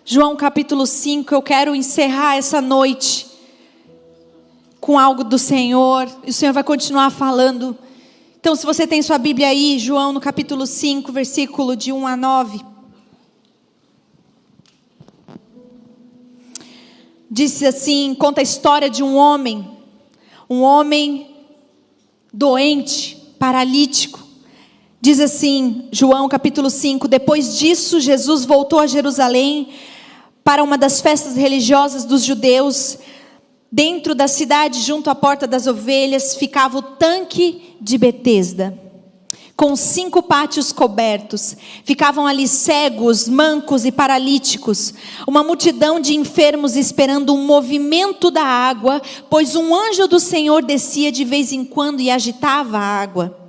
João capítulo 5, eu quero encerrar essa noite com algo do Senhor, e o Senhor vai continuar falando. Então, se você tem sua Bíblia aí, João no capítulo 5, versículo de 1 a 9. Diz assim, conta a história de um homem doente, paralítico. Diz assim, João capítulo 5, depois disso, Jesus voltou a Jerusalém para uma das festas religiosas dos judeus. Dentro da cidade, junto à porta das ovelhas, ficava o tanque de Betesda, com 5 pátios cobertos. Ficavam ali cegos, mancos e paralíticos, uma multidão de enfermos esperando um movimento da água, pois um anjo do Senhor descia de vez em quando e agitava a água.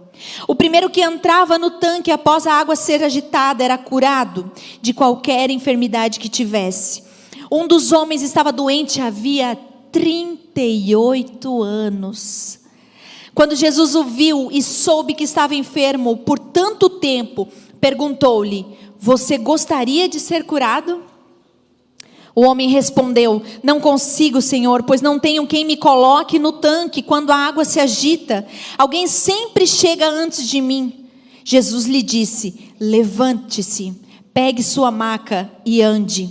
O primeiro que entrava no tanque após a água ser agitada era curado de qualquer enfermidade que tivesse. Um dos homens estava doente havia 38 anos. Quando Jesus o viu e soube que estava enfermo por tanto tempo, perguntou-lhe: você gostaria de ser curado? O homem respondeu: não consigo, Senhor, pois não tenho quem me coloque no tanque quando a água se agita. Alguém sempre chega antes de mim. Jesus lhe disse: levante-se, pegue sua maca e ande.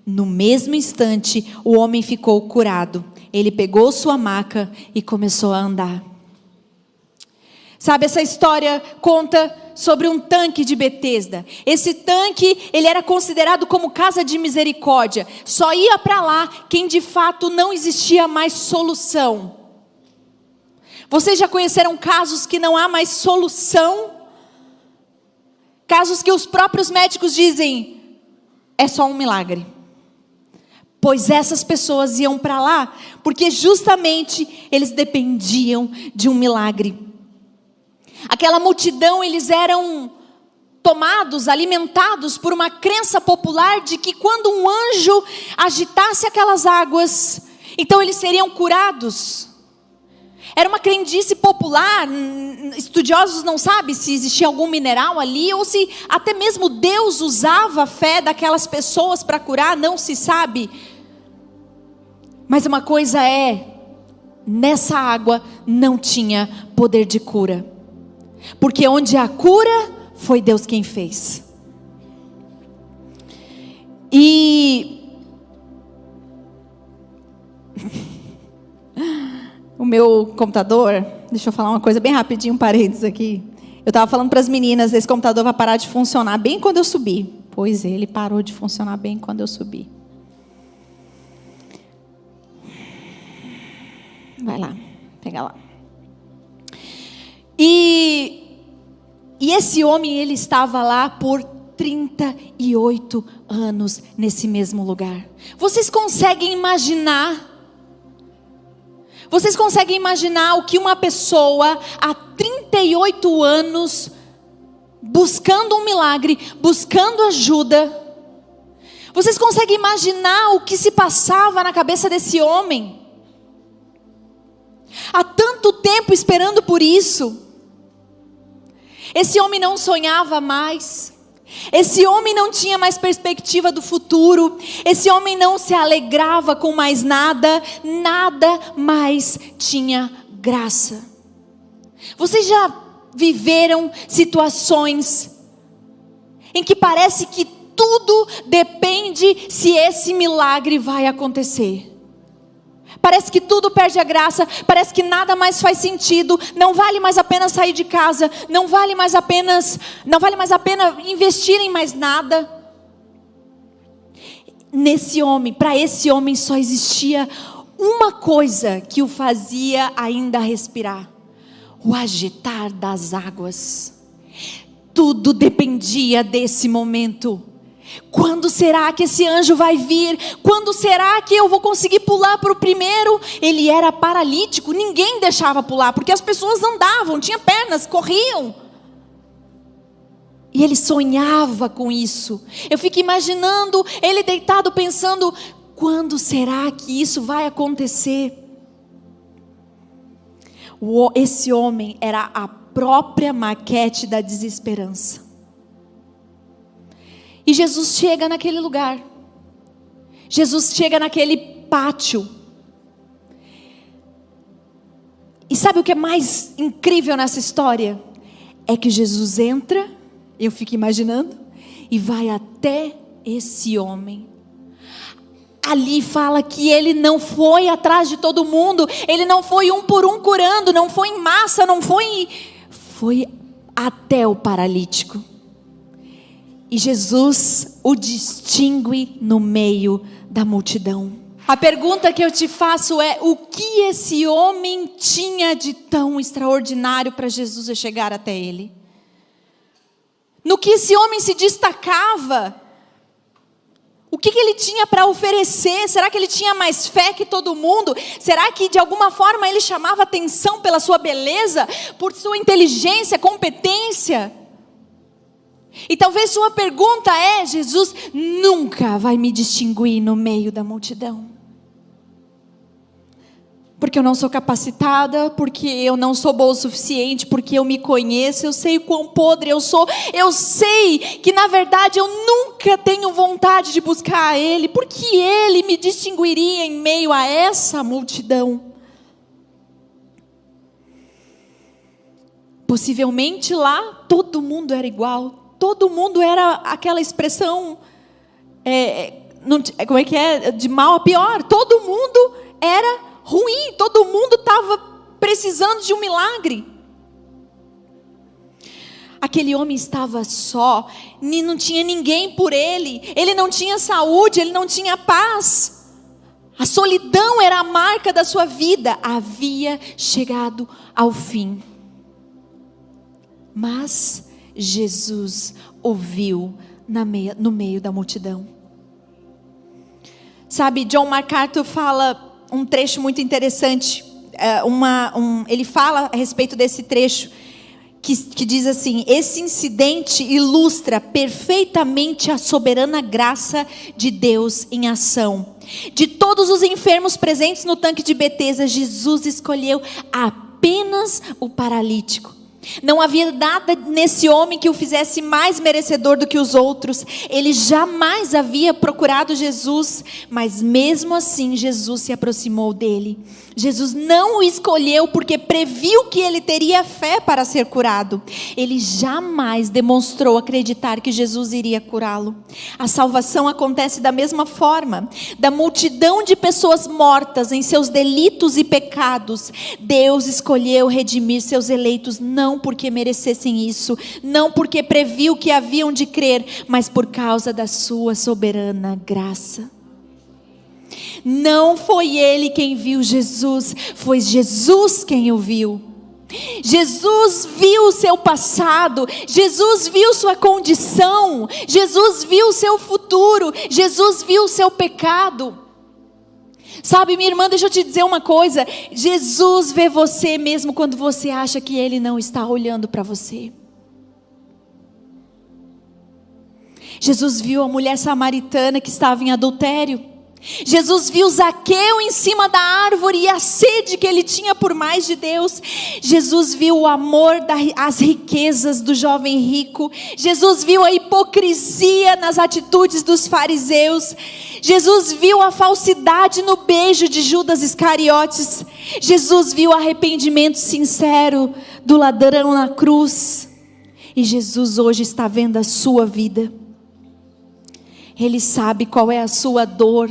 No mesmo instante, o homem ficou curado. Ele pegou sua maca e começou a andar. Sabe, essa história conta sobre um tanque de Betesda. Esse tanque, ele era considerado como casa de misericórdia. Só ia para lá quem de fato não existia mais solução. Vocês já conheceram casos que não há mais solução? Casos que os próprios médicos dizem: é só um milagre. Pois essas pessoas iam para lá porque justamente eles dependiam de um milagre. Aquela multidão, eles eram tomados, alimentados por uma crença popular de que quando um anjo agitasse aquelas águas, então eles seriam curados. Era uma crendice popular. Estudiosos não sabem se existia algum mineral ali, ou se até mesmo Deus usava a fé daquelas pessoas para curar, não se sabe. Mas uma coisa é, nessa água não tinha poder de cura. Porque onde há cura, foi Deus quem fez. E o meu computador, deixa eu falar uma coisa bem rapidinho, um parênteses aqui. Eu estava falando para as meninas, esse computador vai parar de funcionar bem quando eu subir. Pois é, ele parou de funcionar bem quando eu subi. Vai lá, pega lá. E esse homem, ele estava lá por 38 anos nesse mesmo lugar. Vocês conseguem imaginar? Vocês conseguem imaginar o que uma pessoa há 38 anos buscando um milagre, buscando ajuda? Vocês conseguem imaginar o que se passava na cabeça desse homem? Há tanto tempo esperando por isso. Esse homem não sonhava mais. Esse homem não tinha mais perspectiva do futuro. Esse homem não se alegrava com mais nada. Nada mais tinha graça. Vocês já viveram situações em que parece que tudo depende se esse milagre vai acontecer? Parece que tudo perde a graça, parece que nada mais faz sentido, não vale mais a pena sair de casa, não vale mais a pena investir em mais nada. Para esse homem só existia uma coisa que o fazia ainda respirar: o agitar das águas. Tudo dependia desse momento. Quando será que esse anjo vai vir? Quando será que eu vou conseguir pular para o primeiro? Ele era paralítico, ninguém deixava pular, porque as pessoas andavam, tinham pernas, corriam. E ele sonhava com isso. Eu fico imaginando ele deitado pensando: quando será que isso vai acontecer? Esse homem era a própria maquete da desesperança. E Jesus chega naquele lugar. Jesus chega naquele pátio. E sabe o que é mais incrível nessa história? É que Jesus entra, eu fico imaginando, e vai até esse homem. Ali fala que ele não foi atrás de todo mundo, ele não foi um por um curando, não foi em massa, foi até o paralítico. E Jesus o distingue no meio da multidão. A pergunta que eu te faço é: o que esse homem tinha de tão extraordinário para Jesus chegar até ele? No que esse homem se destacava? O que ele tinha para oferecer? Será que ele tinha mais fé que todo mundo? Será que de alguma forma ele chamava atenção pela sua beleza? Por sua inteligência, competência? E talvez sua pergunta é: Jesus nunca vai me distinguir no meio da multidão. Porque eu não sou capacitada, porque eu não sou boa o suficiente, porque eu me conheço, eu sei o quão podre eu sou, eu sei que na verdade eu nunca tenho vontade de buscar a Ele, porque Ele me distinguiria em meio a essa multidão. Possivelmente lá todo mundo era igual, todo mundo era aquela expressão, como é que é? De mal a pior, todo mundo era ruim, todo mundo estava precisando de um milagre. Aquele homem estava só, não tinha ninguém por ele não tinha saúde, ele não tinha paz. A solidão era a marca da sua vida, havia chegado ao fim. Mas Jesus ouviu no meio da multidão. Sabe, John MacArthur fala um trecho muito interessante, ele fala a respeito desse trecho, que diz assim: esse incidente ilustra perfeitamente a soberana graça de Deus em ação. De todos os enfermos presentes no tanque de Betesda, Jesus escolheu apenas o paralítico. Não havia nada nesse homem que o fizesse mais merecedor do que os outros. Ele jamais havia procurado Jesus, mas mesmo assim Jesus se aproximou dele. Jesus não o escolheu porque previu que ele teria fé para ser curado. Ele jamais demonstrou acreditar que Jesus iria curá-lo. A salvação acontece da mesma forma. Da multidão de pessoas mortas em seus delitos e pecados, Deus escolheu redimir seus eleitos, não porque merecessem isso, não porque previu que haviam de crer, mas por causa da sua soberana graça. Não foi ele quem viu Jesus, foi Jesus quem o viu. Jesus viu o seu passado, Jesus viu sua condição, Jesus viu o seu futuro, Jesus viu o seu pecado. Sabe, minha irmã, deixa eu te dizer uma coisa: Jesus vê você mesmo quando você acha que Ele não está olhando para você. Jesus viu a mulher samaritana que estava em adultério. Jesus viu Zaqueu em cima da árvore e a sede que ele tinha por mais de Deus. Jesus viu o amor, as riquezas do jovem rico. Jesus viu a hipocrisia nas atitudes dos fariseus. Jesus viu a falsidade no beijo de Judas Iscariotes. Jesus viu o arrependimento sincero do ladrão na cruz. E Jesus hoje está vendo a sua vida. Ele sabe qual é a sua dor.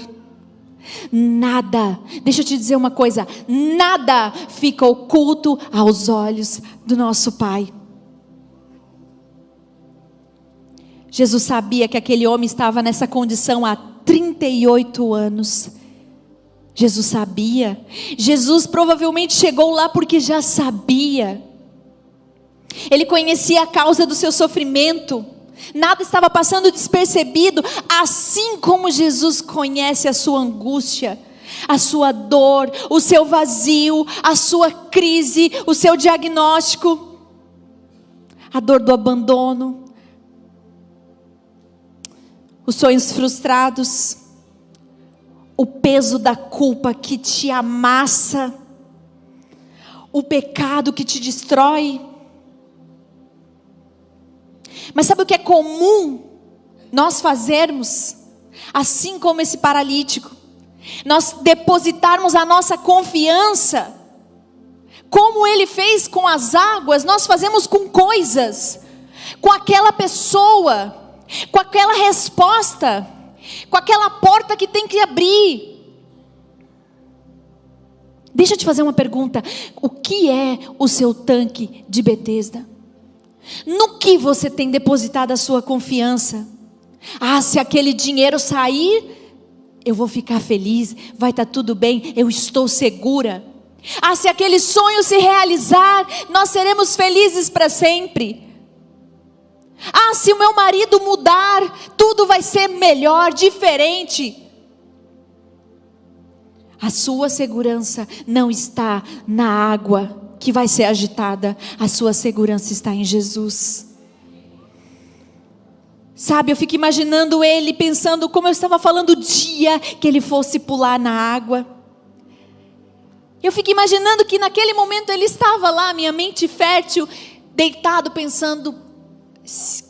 Nada, deixa eu te dizer uma coisa, nada fica oculto aos olhos do nosso Pai. Jesus sabia que aquele homem estava nessa condição há 38 anos. Jesus sabia. Jesus provavelmente chegou lá porque já sabia. Ele conhecia a causa do seu sofrimento. Nada estava passando despercebido, assim como Jesus conhece a sua angústia, a sua dor, o seu vazio, a sua crise, o seu diagnóstico, a dor do abandono, os sonhos frustrados, o peso da culpa que te amassa, o pecado que te destrói. Mas sabe o que é comum nós fazermos? assim como esse paralítico, nós depositarmos a nossa confiança, como ele fez com as águas, nós fazemos com coisas, com aquela pessoa, com aquela resposta, com aquela porta que tem que abrir. Deixa eu te fazer uma pergunta: o que é o seu tanque de Betesda? No que você tem depositado a sua confiança? Se aquele dinheiro sair, eu vou ficar feliz, vai estar tudo bem, eu estou segura. Se aquele sonho se realizar, nós seremos felizes para sempre. Se o meu marido mudar, tudo vai ser melhor, diferente. A sua segurança não está na água que vai ser agitada, a sua segurança está em Jesus. Sabe, eu fico imaginando ele, pensando como eu estava falando o dia que ele fosse pular na água. Eu fico imaginando que naquele momento ele estava lá, minha mente fértil, deitado pensando: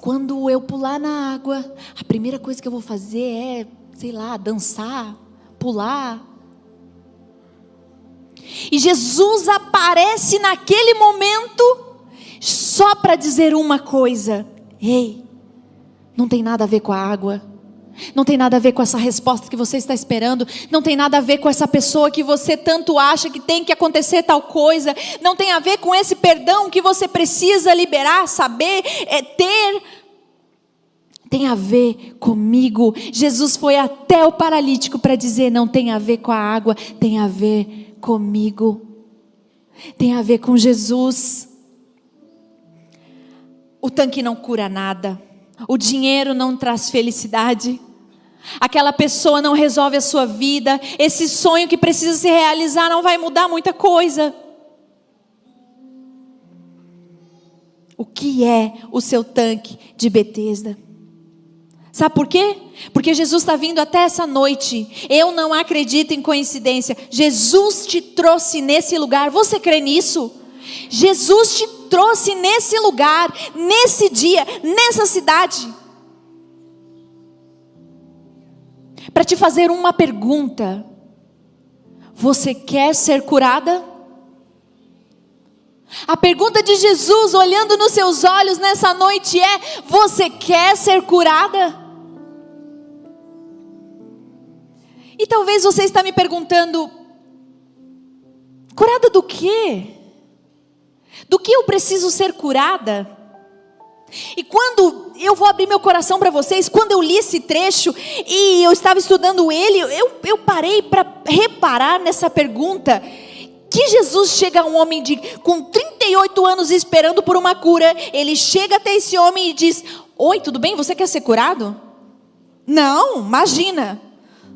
quando eu pular na água, a primeira coisa que eu vou fazer é, sei lá, dançar, pular. E Jesus aparece naquele momento só para dizer uma coisa: ei, não tem nada a ver com a água, não tem nada a ver com essa resposta que você está esperando, não tem nada a ver com essa pessoa que você tanto acha que tem que acontecer tal coisa, não tem a ver com esse perdão que você precisa liberar, saber, ter. Tem a ver comigo. Jesus foi até o paralítico para dizer: não tem a ver com a água, tem a ver comigo, tem a ver com Jesus. O tanque não cura nada, o dinheiro não traz felicidade, aquela pessoa não resolve a sua vida, esse sonho que precisa se realizar não vai mudar muita coisa. O que é o seu tanque de Betesda? Sabe por quê? Porque Jesus está vindo até essa noite. Eu não acredito em coincidência. Jesus te trouxe nesse lugar. Você crê nisso? Jesus te trouxe nesse lugar, nesse dia, nessa cidade, para te fazer uma pergunta: você quer ser curada? A pergunta de Jesus, olhando nos seus olhos nessa noite, é: você quer ser curada? E talvez você está me perguntando: curada do quê? Do que eu preciso ser curada? E quando eu vou abrir meu coração para vocês, quando eu li esse trecho e eu estava estudando ele, eu parei para reparar nessa pergunta. Que Jesus chega a um homem com 38 anos esperando por uma cura, ele chega até esse homem e diz: oi, tudo bem? Você quer ser curado? Não, imagina,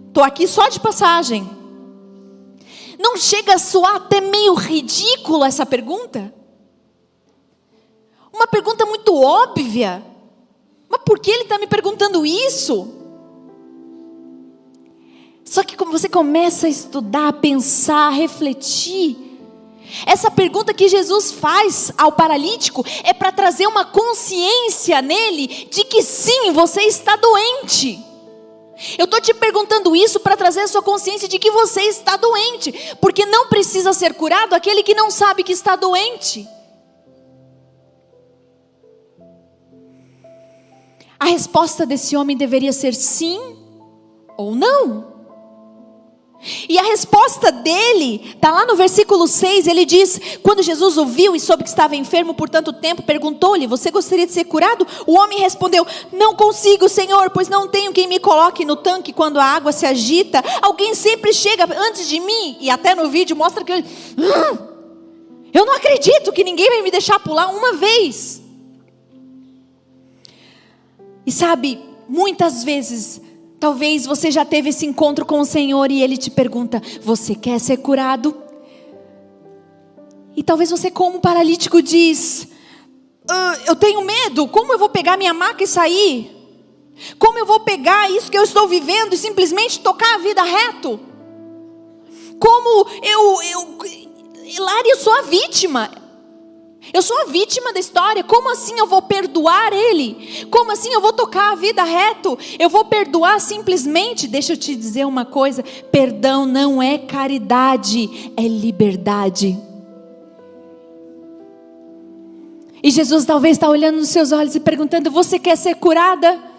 estou aqui só de passagem. Não chega a soar até meio ridículo essa pergunta? Uma pergunta muito óbvia. Mas por que ele está me perguntando isso? Só que como você começa a estudar, a pensar, a refletir, essa pergunta que Jesus faz ao paralítico é para trazer uma consciência nele de que sim, você está doente. Eu estou te perguntando isso para trazer a sua consciência de que você está doente, porque não precisa ser curado aquele que não sabe que está doente. A resposta desse homem deveria ser sim ou não. E a resposta dele está lá no versículo 6, ele diz: quando Jesus ouviu e soube que estava enfermo por tanto tempo, perguntou-lhe: você gostaria de ser curado? O homem respondeu: não consigo, Senhor, pois não tenho quem me coloque no tanque quando a água se agita. Alguém sempre chega antes de mim. E até no vídeo mostra que eu não acredito que ninguém vai me deixar pular uma vez. E sabe, muitas vezes, talvez você já teve esse encontro com o Senhor e Ele te pergunta: você quer ser curado? E talvez você, como paralítico, diz: eu tenho medo, como eu vou pegar minha maca e sair? Como eu vou pegar isso que eu estou vivendo e simplesmente tocar a vida reto? Como Hilária, eu sou a vítima. Eu sou a vítima da história. Como assim eu vou perdoar ele? Como assim eu vou tocar a vida reto? Eu vou perdoar simplesmente? Deixa eu te dizer uma coisa: perdão não é caridade, é liberdade. E Jesus talvez está olhando nos seus olhos e perguntando: você quer ser curada?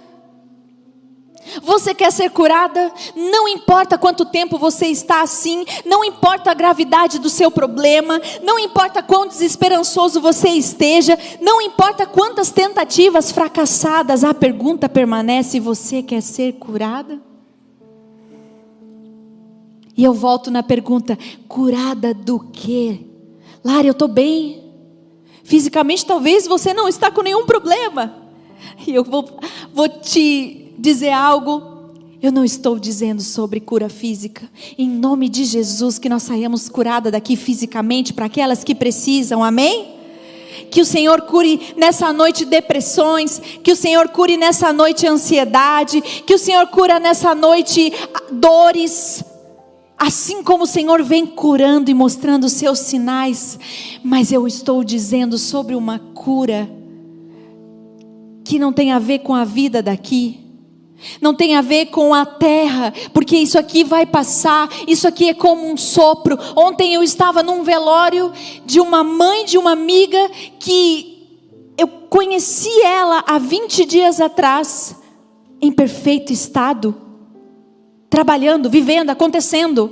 Você quer ser curada? Não importa quanto tempo você está assim, não importa a gravidade do seu problema, não importa quão desesperançoso você esteja, não importa quantas tentativas fracassadas, a pergunta permanece: você quer ser curada? E eu volto na pergunta: curada do quê? Lara, eu estou bem. Fisicamente talvez você não está com nenhum problema. E eu vou te dizer algo. Eu não estou dizendo sobre cura física. Em nome de Jesus, que nós saímos curadas daqui fisicamente, para aquelas que precisam, amém? Que o Senhor cure nessa noite depressões, que o Senhor cure nessa noite ansiedade, que o Senhor cura nessa noite dores, assim como o Senhor vem curando e mostrando os seus sinais. Mas eu estou dizendo sobre uma cura que não tem a ver com a vida daqui, não tem a ver com a terra, porque isso aqui vai passar, isso aqui é como um sopro. Ontem eu estava num velório de uma mãe de uma amiga que eu conheci ela há 20 dias atrás, em perfeito estado, trabalhando, vivendo, acontecendo.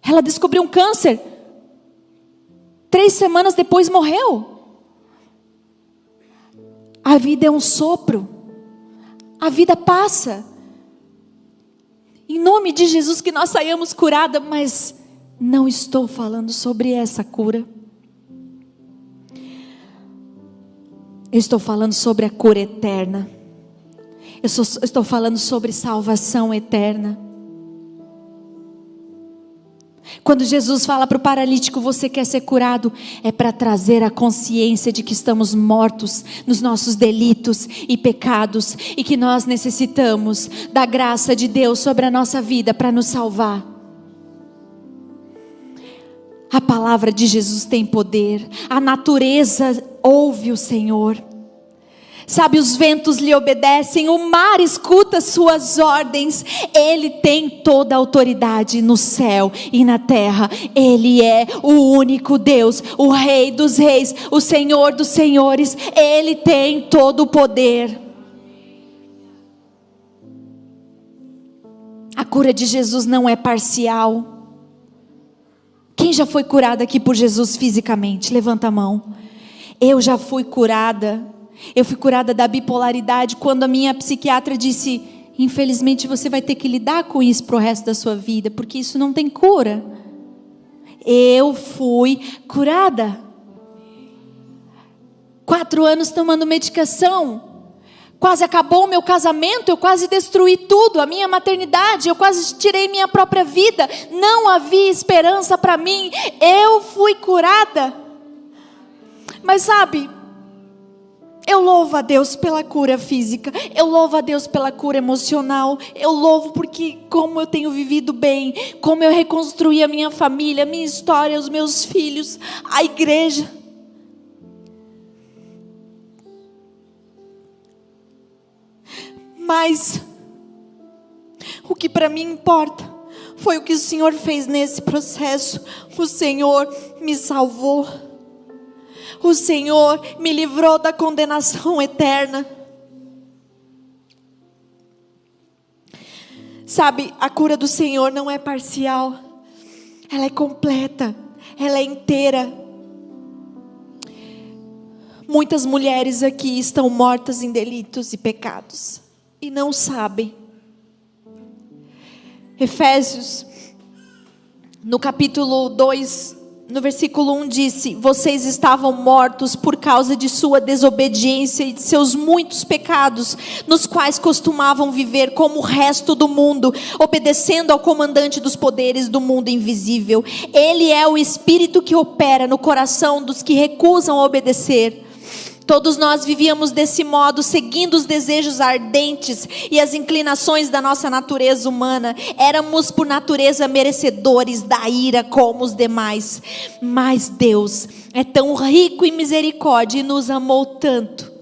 Ela descobriu um câncer, 3 semanas depois morreu. A vida é um sopro, a vida passa. Em nome de Jesus que nós saiamos curadas, mas não estou falando sobre essa cura. Eu estou falando sobre a cura eterna. Eu estou falando sobre salvação eterna. Quando Jesus fala para o paralítico: você quer ser curado? É para trazer a consciência de que estamos mortos nos nossos delitos e pecados, e que nós necessitamos da graça de Deus sobre a nossa vida para nos salvar. A palavra de Jesus tem poder. A natureza ouve o Senhor. Sabe, os ventos lhe obedecem, o mar escuta suas ordens. Ele tem toda a autoridade no céu e na terra. Ele é o único Deus, o Rei dos reis, o Senhor dos senhores. Ele tem todo o poder. A cura de Jesus não é parcial. Quem já foi curado aqui por Jesus fisicamente? Levanta a mão. Eu já fui curada. Eu fui curada da bipolaridade quando a minha psiquiatra disse: infelizmente você vai ter que lidar com isso pro resto da sua vida, porque isso não tem cura. Eu fui curada. 4 anos tomando medicação. Quase acabou o meu casamento, eu quase destruí tudo, a minha maternidade, eu quase tirei minha própria vida. Não havia esperança para mim. Eu fui curada. Mas sabe, eu louvo a Deus pela cura física, eu louvo a Deus pela cura emocional, eu louvo porque como eu tenho vivido bem, como eu reconstruí a minha família, a minha história, os meus filhos, a igreja. Mas o que para mim importa foi o que o Senhor fez nesse processo. O Senhor me salvou. O Senhor me livrou da condenação eterna. Sabe, a cura do Senhor não é parcial. Ela é completa. Ela é inteira. Muitas mulheres aqui estão mortas em delitos e pecados e não sabem. Efésios, no capítulo 2, no versículo 1 disse: vocês estavam mortos por causa de sua desobediência e de seus muitos pecados, nos quais costumavam viver como o resto do mundo, obedecendo ao comandante dos poderes do mundo invisível. Ele é o Espírito que opera no coração dos que recusam obedecer. Todos nós vivíamos desse modo, seguindo os desejos ardentes e as inclinações da nossa natureza humana. Éramos por natureza merecedores da ira como os demais. Mas Deus é tão rico em misericórdia e nos amou tanto,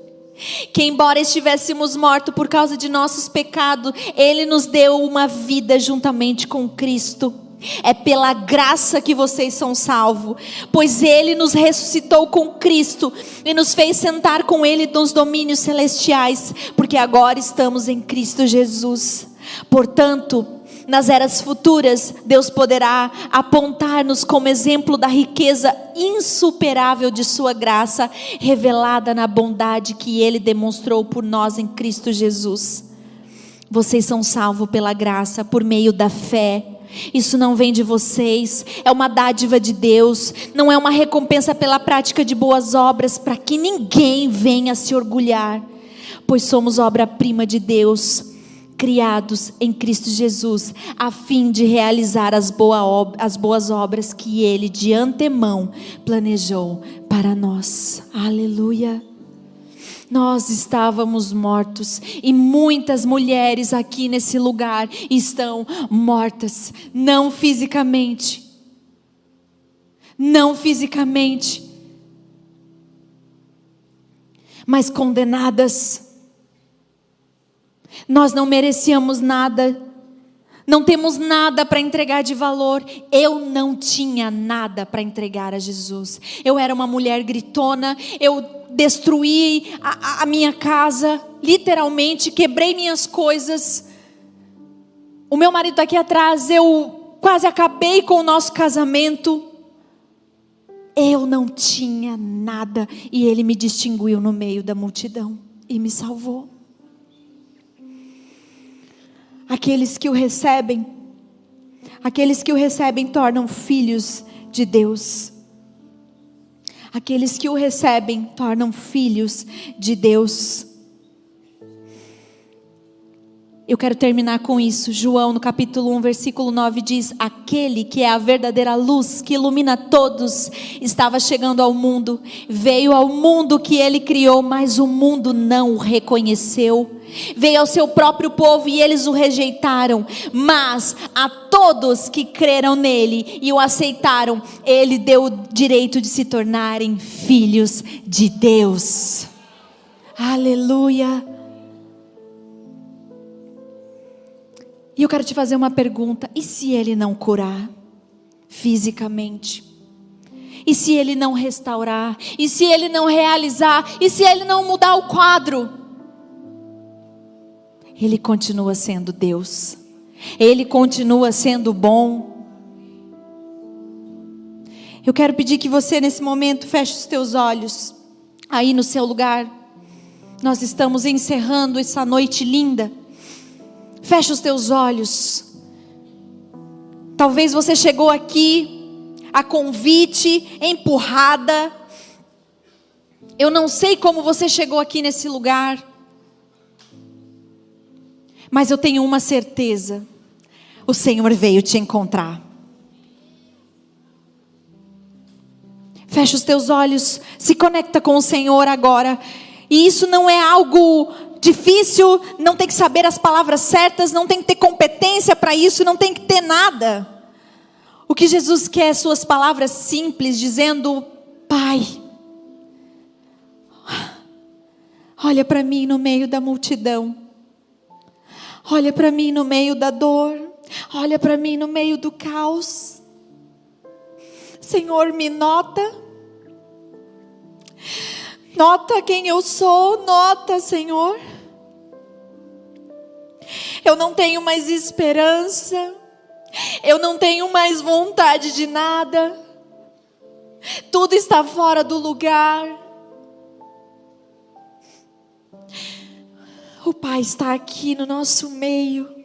que embora estivéssemos mortos por causa de nossos pecados, Ele nos deu uma vida juntamente com Cristo. É pela graça que vocês são salvos, pois Ele nos ressuscitou com Cristo e nos fez sentar com Ele nos domínios celestiais, porque agora estamos em Cristo Jesus. Portanto, nas eras futuras, Deus poderá apontar-nos como exemplo da riqueza insuperável de sua graça, revelada na bondade que Ele demonstrou por nós em Cristo Jesus. Vocês são salvos pela graça, por meio da fé. Isso não vem de vocês, é uma dádiva de Deus, não é uma recompensa pela prática de boas obras, para que ninguém venha se orgulhar, pois somos obra-prima de Deus, criados em Cristo Jesus, a fim de realizar as boas obras que Ele de antemão planejou para nós. Aleluia. Nós estávamos mortos e muitas mulheres aqui nesse lugar estão mortas, não fisicamente, mas condenadas. Nós não merecíamos nada, não temos nada para entregar de valor. Eu não tinha nada para entregar a Jesus. Eu era uma mulher gritona, eu destruí a minha casa, literalmente, quebrei minhas coisas. O meu marido está aqui atrás, eu quase acabei com o nosso casamento. Eu não tinha nada e Ele me distinguiu no meio da multidão e me salvou. Aqueles que o recebem tornam filhos de Deus. Aqueles que o recebem tornam filhos de Deus. Eu quero terminar com isso. João no capítulo 1 versículo 9 diz: aquele que é a verdadeira luz que ilumina todos estava chegando ao mundo. Veio ao mundo que Ele criou, mas o mundo não o reconheceu. Veio ao seu próprio povo e eles o rejeitaram. Mas a todos que creram nele e o aceitaram, Ele deu o direito de se tornarem filhos de Deus. Aleluia. E eu quero te fazer uma pergunta: e se Ele não curar fisicamente? E se Ele não restaurar? E se Ele não realizar? E se Ele não mudar o quadro? Ele continua sendo Deus. Ele continua sendo bom. Eu quero pedir que você nesse momento feche os teus olhos aí no seu lugar. Nós estamos encerrando essa noite linda. Feche os teus olhos. Talvez você chegou aqui a convite, empurrada. Eu não sei como você chegou aqui nesse lugar, mas eu tenho uma certeza: o Senhor veio te encontrar. Fecha os teus olhos, se conecta com o Senhor agora. E isso não é algo difícil, não tem que saber as palavras certas, não tem que ter competência para isso, não tem que ter nada. O que Jesus quer é suas palavras simples, dizendo: Pai, olha para mim no meio da multidão. Olha para mim no meio da dor. Olha para mim no meio do caos. Senhor, me nota. Nota quem eu sou. Nota, Senhor. Eu não tenho mais esperança. Eu não tenho mais vontade de nada. Tudo está fora do lugar. O Pai está aqui no nosso meio.